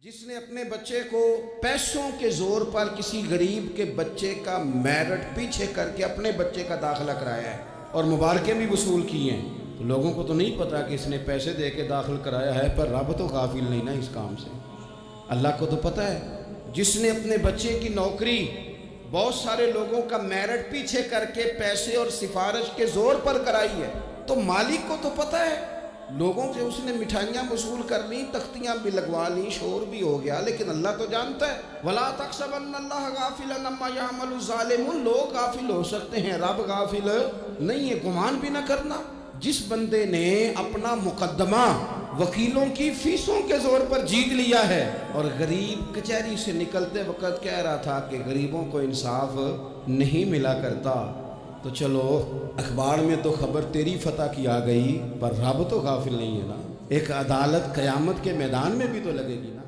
जिसने अपने बच्चे को पैसों के जोर पर किसी गरीब के बच्चे का मेरिट पीछे करके अपने बच्चे का दाखिला कराया है और मुबारकें भी वसूल की हैं, तो लोगों को तो नहीं पता कि इसने पैसे दे के दाखिल कराया है, पर रब तो गाफिल नहीं ना इस काम से। अल्लाह को तो पता है। जिसने अपने बच्चे की नौकरी बहुत सारे लोगों का मेरिट पीछे करके पैसे और सिफारिश के जोर पर कराई है, तो मालिक को तो पता है। लोगों से उसने मिठाइयाँ वसूल कर ली, तख्तियाँ भी लगवा ली, शोर भी हो गया, लेकिन अल्लाह तो जानता है। वला तहसबन्नल्लाह गाफिलन अम्मा यअमलु ज़ालिमून, लोग गाफिल हो सकते हैं, रब गाफिल नहीं है। गुमान भी ना करना। जिस बंदे ने अपना मुकद्दमा वकीलों की फीसों के जोर पर जीत लिया है और गरीब कचहरी से निकलते वक्त कह रहा था कि गरीबों को इंसाफ नहीं मिला करता, तो चलो अखबार में तो खबर तेरी फतह की आ गई, पर रब तो गाफिल नहीं है ना। एक अदालत क़यामत के मैदान में भी तो लगेगी ना।